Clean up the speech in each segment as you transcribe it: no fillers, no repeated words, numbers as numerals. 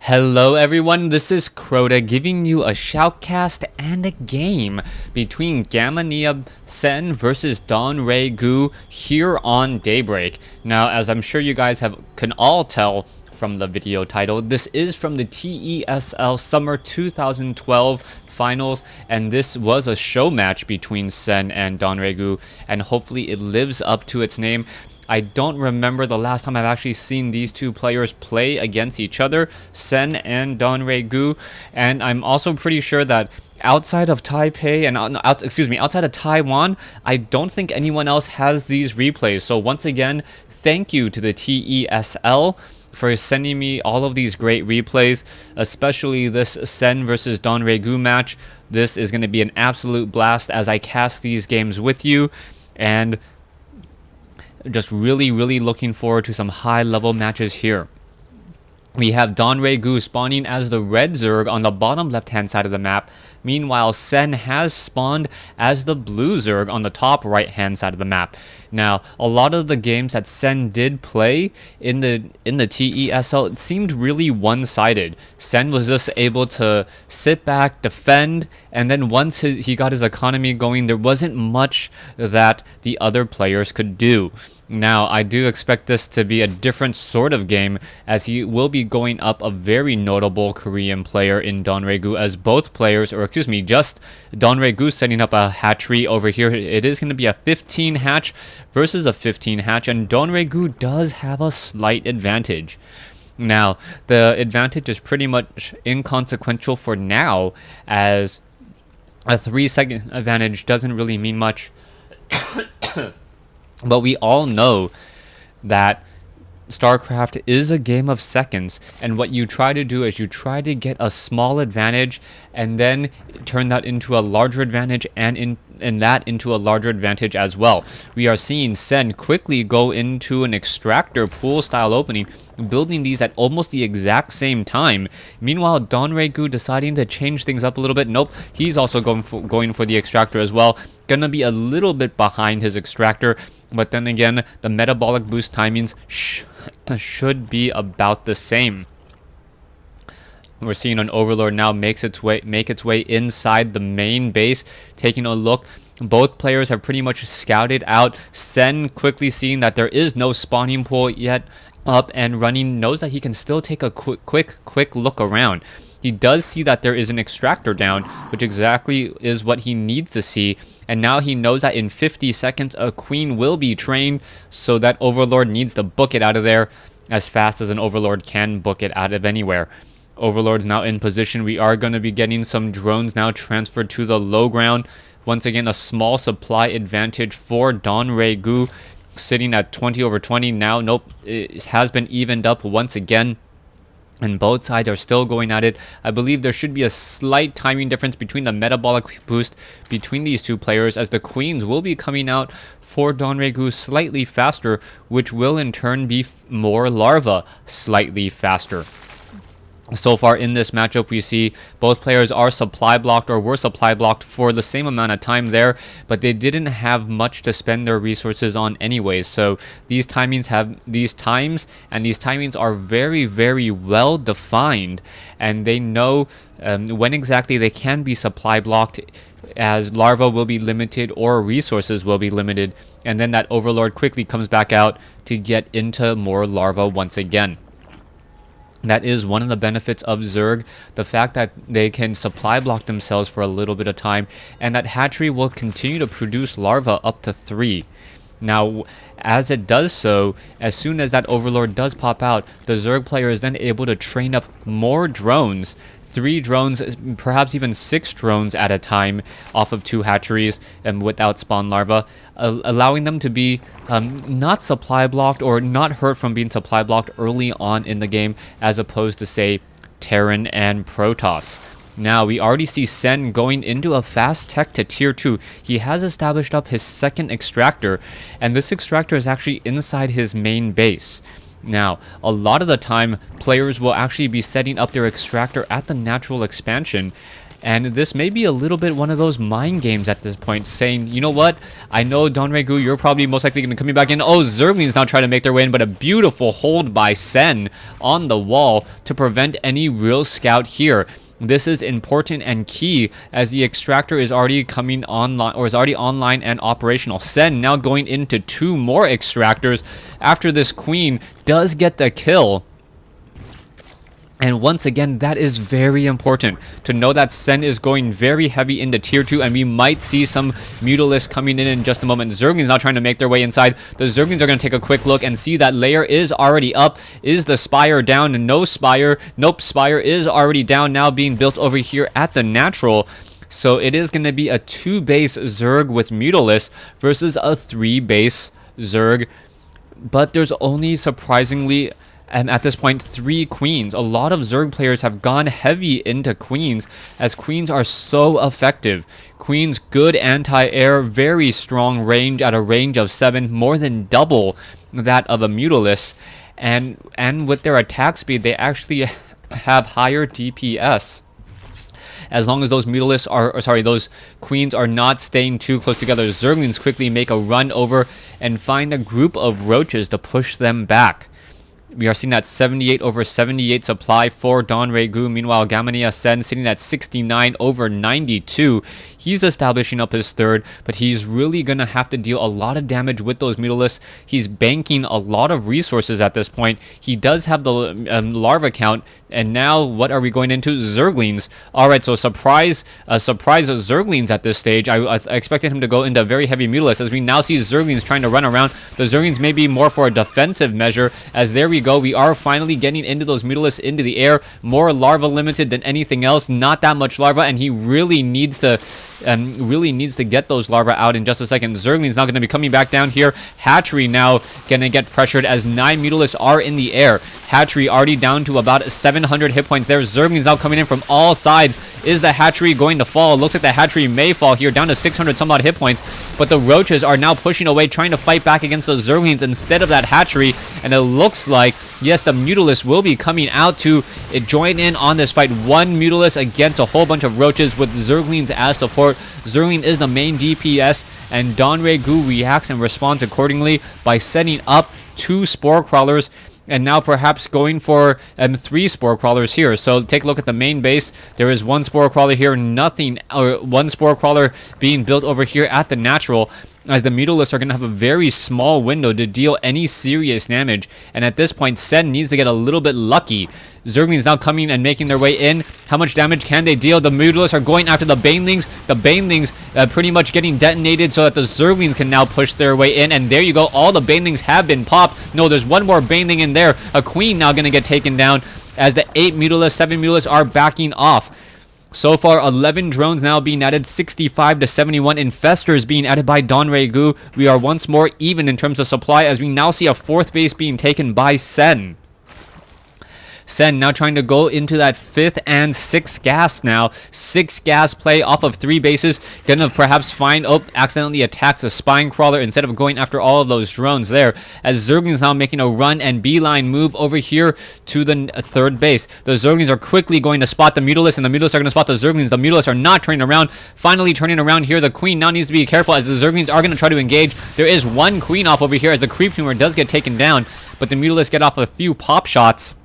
Hello everyone, this is Crota giving you a shoutcast and a game between Gamma Sen versus Donray Gu here on Daybreak. Now, as I'm sure you guys can all tell from the video title, this is from the TESL Summer 2012 finals, and this was a show match between Sen and Donray Gu, and hopefully it lives up to its name. I don't remember the last time I've actually seen these two players play against each other, Sen and Donray Gu, and I'm also pretty sure that outside of Taipei and outside of Taiwan, I don't think anyone else has these replays. So once again, thank you to the TESL for sending me all of these great replays, especially this Sen versus Donray Gu match. This is going to be an absolute blast as I cast these games with you, and just really looking forward to some high level matches here. We have Donray Gu spawning as the red Zerg on the bottom left hand side of the map. Meanwhile, Sen has spawned as the blue Zerg on the top right hand side of the map. Now, a lot of the games that Sen did play in the TESL, it seemed really one-sided. Sen was just able to sit back, defend, and then once he got his economy going, there wasn't much that the other players could do. Now, I do expect this to be a different sort of game, as he will be going up a very notable Korean player in Donray Gu, as both players, or excuse me, just Donray Gu setting up a hatchery over here. It is going to be a 15 hatch versus a 15 hatch, and Donray Gu does have a slight advantage. Now, the advantage is pretty much inconsequential for now, as a 3-second advantage doesn't really mean much. But we all know that Starcraft is a game of seconds, and what you try to do is you try to get a small advantage and then turn that into a larger advantage, and that into a larger advantage as well. We are seeing Sen quickly go into an extractor pool style opening, building these at almost the exact same time. Meanwhile, Donray Gu deciding to change things up a little bit. Nope, he's also going for the extractor as well. Gonna be a little bit behind his extractor, but then again, the metabolic boost timings should be about the same. We're seeing an Overlord now make its way inside the main base. Taking a look, both players have pretty much scouted out. Sen, quickly seeing that there is no spawning pool yet up and running, knows that he can still take a quick look around. He does see that there is an extractor down, which exactly is what he needs to see. And now he knows that in 50 seconds a queen will be trained, so that Overlord needs to book it out of there as fast as an Overlord can book it out of anywhere. Overlord's now in position. We are going to be getting some drones now transferred to the low ground. Once again, a small supply advantage for Donray Gu, sitting at 20/20 now. Nope, it has been evened up once again, and both sides are still going at it. I believe there should be a slight timing difference between the metabolic boost between these two players, as the queens will be coming out for Donray Gu slightly faster, which will in turn be more larva slightly faster. So far in this matchup, we see both players are supply blocked, or were supply blocked for the same amount of time there, but they didn't have much to spend their resources on anyways. So these timings are very well defined, and they know when exactly they can be supply blocked, as larva will be limited or resources will be limited, and then that Overlord quickly comes back out to get into more larva once again. That is one of the benefits of Zerg, the fact that they can supply block themselves for a little bit of time, and that hatchery will continue to produce larvae up to 3. Now, as it does so, as soon as that Overlord does pop out, the Zerg player is then able to train up more drones, 3 drones, perhaps even 6 drones at a time off of 2 hatcheries and without spawn larva, allowing them to be not supply blocked or not hurt from being supply blocked early on in the game, as opposed to, say, Terran and Protoss. Now, we already see Sen going into a fast tech to tier 2. He has established up his second extractor, and this extractor is actually inside his main base. Now, a lot of the time, players will actually be setting up their extractor at the natural expansion, And this may be a little bit one of those mind games at this point, saying, you know what, I know Donregu, you're probably most likely going to come back in. Oh, Zerglings now trying to make their way in, but a beautiful hold by Sen on the wall to prevent any real scout here. This is important and key as the extractor is already coming online, or is already online and operational. Sen now going into 2 more extractors after this queen does get the kill. And once again, that is very important to know that Sen is going very heavy into tier 2, and we might see some Mutalisks coming in just a moment. Zerglings now trying to make their way inside. The Zerglings are going to take a quick look and see that layer is already up. Is the Spire down? No Spire. Nope, Spire is already down, now being built over here at the natural. So it is going to be a 2-base Zerg with Mutalisk versus a 3-base Zerg. But there's only surprisingly, and at this point, 3 queens. A lot of Zerg players have gone heavy into queens, as queens are so effective. Queens, good anti-air, very strong range at a range of 7, more than double that of a Mutalisk. And with their attack speed, they actually have higher DPS. As long as those Mutalisks are, those queens are not staying too close together. Zerglings quickly make a run over and find a group of roaches to push them back. We are seeing that 78 over 78 supply for Donregu. Meanwhile, Gamania Sen sitting at 69 over 92. He's establishing up his third, but he's really going to have to deal a lot of damage with those Mutalisks. He's banking a lot of resources at this point. He does have the larva count, and now what are we going into? Zerglings. Alright, so surprise Zerglings at this stage. I expected him to go into very heavy Mutalisks, as we now see Zerglings trying to run around. The Zerglings may be more for a defensive measure, as there we go. We are finally getting into those Mutalisks into the air. More larva limited than anything else. Not that much larva, and he really needs to get those larvae out in just a second. Zergling's now going to be coming back down here. Hatchery now going to get pressured as 9 Mutalisks are in the air. Hatchery already down to about 700 hit points there. Zergling's now coming in from all sides. Is the Hatchery going to fall? It looks like the Hatchery may fall here, down to 600 some odd hit points. But the Roaches are now pushing away, trying to fight back against those Zerglings instead of that Hatchery. And it looks like, yes, the Mutalisks will be coming out to join in on this fight. 1 Mutalisk against a whole bunch of Roaches with Zerglings as support. Zergling is the main DPS, and Donregu reacts and responds accordingly by setting up 2 Spore Crawlers, and now perhaps going for 3 Spore Crawlers here. So take a look at the main base. There is 1 Spore Crawler here, nothing, or 1 Spore Crawler being built over here at the natural, as the Mutalisks are going to have a very small window to deal any serious damage. And at this point, Sen needs to get a little bit lucky. Zerglings now coming and making their way in. How much damage can they deal? The Mutalisks are going after the Banelings. The Banelings pretty much getting detonated so that the Zerglings can now push their way in. And there you go. All the Banelings have been popped. No, there's 1 more Baneling in there. A Queen now going to get taken down as the 8 Mutalisks, 7 Mutalisks are backing off. So far, 11 drones now being added, 65 to 71 infestors being added by Donregu. We are once more even in terms of supply, as we now see a 4th base being taken by Sen. Sen now trying to go into that 5th and 6th gas now. 6 gas play off of 3 bases. Gonna perhaps find, accidentally attacks a spine crawler instead of going after all of those drones there. As Zerglings now making a run and beeline move over here to the 3rd base. The Zerglings are quickly going to spot the Mutalisks, and the Mutalisks are going to spot the Zerglings. The Mutalisks are not turning around. Finally turning around here. The Queen now needs to be careful, as the Zerglings are going to try to engage. There is 1 Queen off over here, as the Creep Tumor does get taken down, but the Mutalisks get off a few pop shots,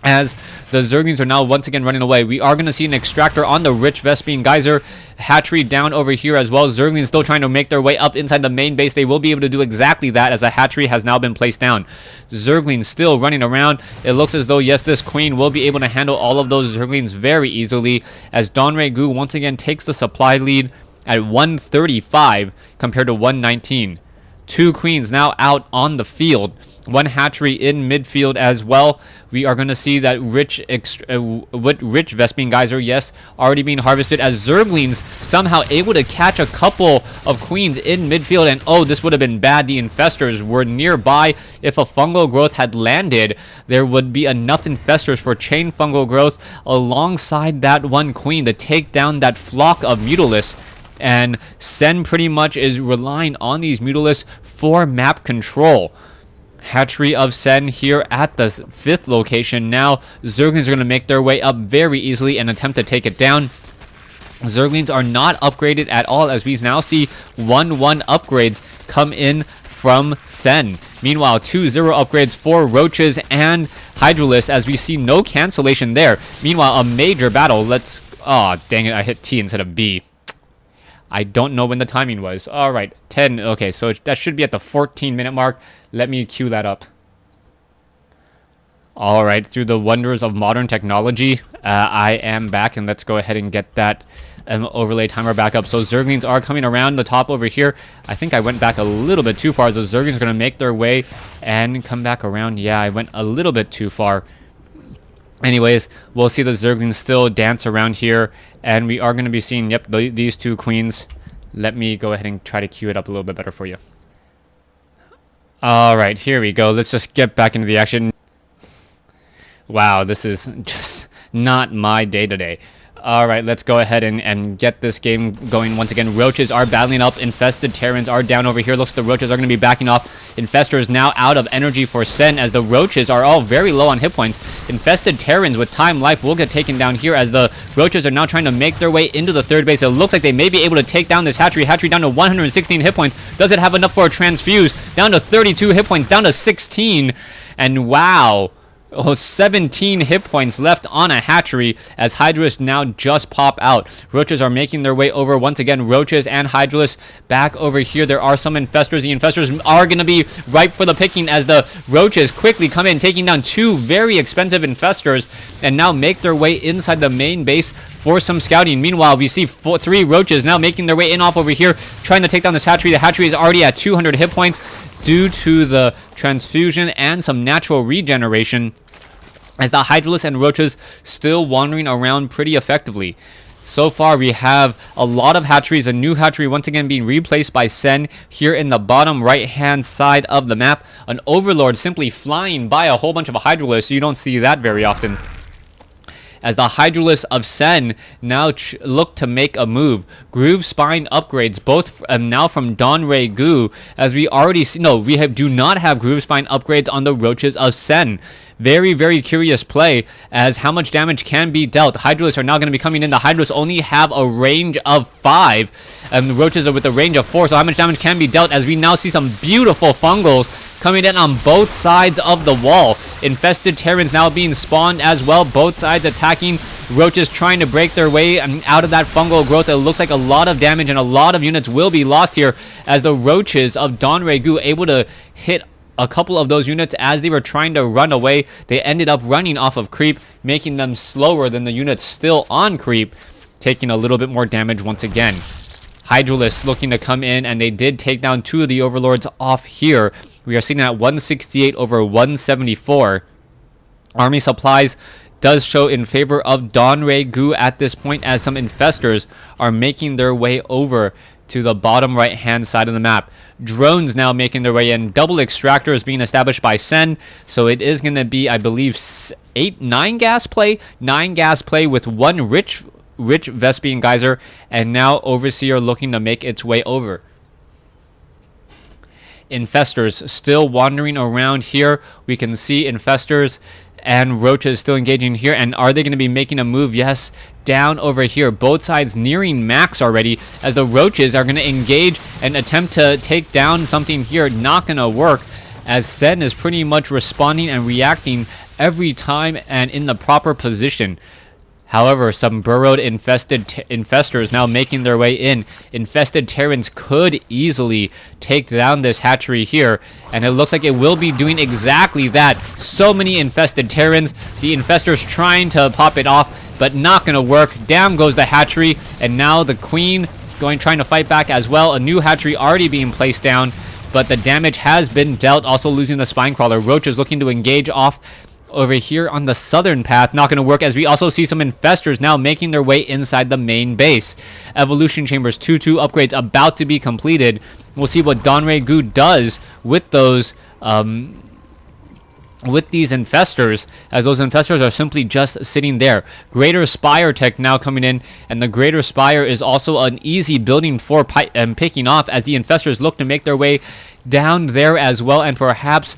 as the Zerglings are now once again running away. We are going to see an extractor on the Rich Vespine Geyser. Hatchery down over here as well. Zerglings still trying to make their way up inside the main base. They will be able to do exactly that, as a Hatchery has now been placed down. Zerglings still running around. It looks as though, yes, this Queen will be able to handle all of those Zerglings very easily, as Donregu once again takes the supply lead at 135 compared to 119. 2 Queens now out on the field. 1 Hatchery in midfield as well. We are going to see that Rich Vespine Geyser, yes, already being harvested, as Zerglings somehow able to catch a couple of Queens in midfield. And oh, this would have been bad. The infestors were nearby. If a fungal growth had landed, there would be enough infestors for chain fungal growth alongside that 1 Queen to take down that flock of Mutalisks. And Sen pretty much is relying on these Mutalisks for map control. Hatchery of Sen here at the 5th location. Now, Zerglings are going to make their way up very easily and attempt to take it down. Zerglings are not upgraded at all, as we now see 1-1 upgrades come in from Sen. Meanwhile, 2-0 upgrades for Roaches and Hydralisk, as we see no cancellation there. Meanwhile, a major battle. Oh, dang it, I hit T instead of B. I don't know when the timing was. All right, 10. Okay, so that should be at the 14-minute mark. Let me cue that up. All right, through the wonders of modern technology, I am back, and let's go ahead and get that overlay timer back up. So Zerglings are coming around the top over here. I think I went back a little bit too far. So Zerglings are going to make their way and come back around. Yeah, I went a little bit too far. Anyways, we'll see the Zerglings still dance around here, and we are going to be seeing, yep, these two queens. Let me go ahead and try to cue it up a little bit better for you. All right, here we go. Let's just get back into the action. Wow, this is just not my day today. All right, let's go ahead and get this game going once again. Roaches are battling up. Infested Terrans are down over here. Looks like the Roaches are going to be backing off. Infestors now out of energy for Sen, as the Roaches are all very low on hit points. Infested Terrans with time life will get taken down here, as the Roaches are now trying to make their way into the 3rd base. It looks like they may be able to take down this Hatchery. Hatchery down to 116 hit points. Does it have enough for a transfuse? Down to 32 hit points, down to 16. And wow. 17 hit points left on a Hatchery, as Hydralisk now just pop out. Roaches are making their way over once again. Roaches and Hydralisk back over here. There are some Infestors. The Infestors are going to be ripe for the picking, as the Roaches quickly come in, taking down 2 very expensive Infestors, and now make their way inside the main base for some scouting. Meanwhile, we see 3 Roaches now making their way in off over here, trying to take down this Hatchery. The Hatchery is already at 200 hit points due to the transfusion and some natural regeneration, as the Hydralisk and Roaches still wandering around pretty effectively. So far, we have a lot of Hatcheries. A new Hatchery once again being replaced by Sen here in the bottom right-hand side of the map. An Overlord simply flying by a whole bunch of Hydralisks. You don't see that very often, as the Hydralisk of Sen now look to make a move. Groove Spine upgrades, both now from Donray Gu, as we already see. No, we do not have Groove Spine upgrades on the Roaches of Sen. Very, very curious play, as how much damage can be dealt. Hydralisks are now going to be coming in. The Hydralisks only have a range of 5, and the Roaches are with a range of 4, so how much damage can be dealt, as we now see some beautiful fungals coming in on both sides of the wall. Infested Terrans now being spawned as well. Both sides attacking. Roaches trying to break their way out of that fungal growth. It looks like a lot of damage and a lot of units will be lost here, as the Roaches of Donray Gu able to hit a couple of those units as they were trying to run away. They ended up running off of creep, making them slower than the units still on creep, taking a little bit more damage once again. Hydralisk looking to come in, and they did take down 2 of the Overlords off here. We are sitting at 168 over 174. Army supplies does show in favor of Donray Gu at this point, as some Infestors are making their way over to the bottom right-hand side of the map. Drones now making their way in. Double extractors being established by Sen, so it is going to be, I believe, 9 gas play with 1 rich Vespian Geyser, and now Overseer looking to make its way over. Infestors still wandering around here. We can see Infestors and Roaches still engaging here, and are they going to be making a move? Yes, down over here. Both sides nearing max already, as the Roaches are going to engage and attempt to take down something here. Not going to work, as Sen is pretty much responding and reacting every time and in the proper position. However, some burrowed Infestors now making their way in. Infested Terrans could easily take down this Hatchery here, and it looks like it will be doing exactly that. So many Infested Terrans. The Infestors trying to pop it off, but not going to work. Down goes the Hatchery, and now the Queen trying to fight back as well. A new Hatchery already being placed down, but the damage has been dealt. Also losing the Spinecrawler. Roaches looking to engage off over here on the southern path. Not going to work, as we also see some Infestors now making their way inside the main base. Evolution Chambers 2-2 upgrades about to be completed. We'll see what Donray Gu does with those with these Infestors, as those Infestors are simply just sitting there. Greater Spire tech now coming in, and the Greater Spire is also an easy building for picking off, as the Infestors look to make their way down there as well, and perhaps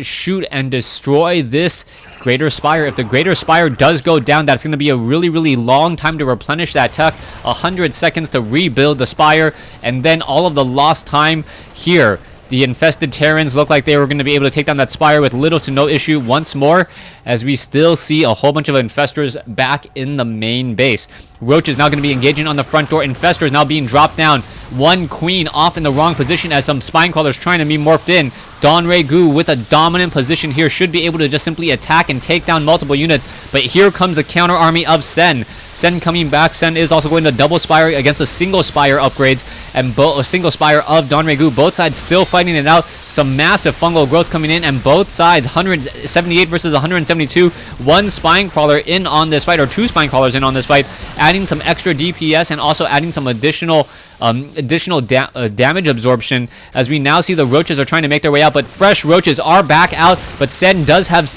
shoot and destroy this Greater Spire. If the Greater Spire does go down, that's going to be a really long time to replenish that tech. 100 seconds to rebuild the Spire, and then all of the lost time here. The infested Terrans look like they were going to be able to take down that Spire with little to no issue once more, as we still see a whole bunch of infestors back in the main base. Roach is now going to be engaging on the front door. Infestors now being dropped down. One Queen off in the wrong position as some Spine Crawlers trying to be morphed in. Donregu with a dominant position here should be able to just simply attack and take down multiple units. But here comes the counter army of Sen. Sen coming back. Sen is also going to double Spire against a single Spire upgrades and a single Spire of Donregu. Both sides still fighting it out. Some massive fungal growth coming in, and both sides 178 versus 172. One Spine Crawler in on this fight, or two Spine Crawlers in on this fight, adding some extra DPS and also adding some additional damage absorption, as we now see the Roaches are trying to make their way out, but fresh Roaches are back out, but Sen does have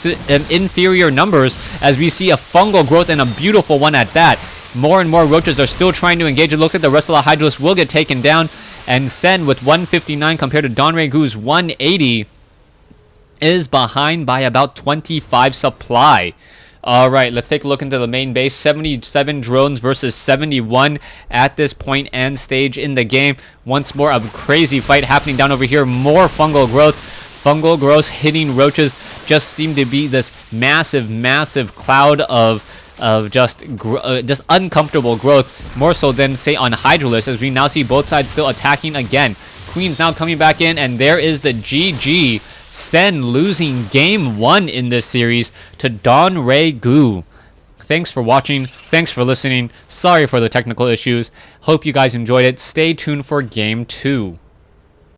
inferior numbers, as we see a fungal growth, and a beautiful one at that. More and more Roaches are still trying to engage. It looks like the rest of the Hydralisks will get taken down, and Sen with 159 compared to Donregu's 180 is behind by about 25 supply. Alright, let's take a look into the main base. 77 drones versus 71 at this point and stage in the game. Once more, a crazy fight happening down over here. More fungal growths. Fungal growths hitting Roaches just seem to be this massive cloud of just uncomfortable growth, more so than, say, on Hydralisk, as we now see both sides still attacking again. Queen's now coming back in, and there is the GG. Sen losing game 1 in this series to Donregu. Thanks for watching. Thanks for listening. Sorry for the technical issues. Hope you guys enjoyed it. Stay tuned for game 2.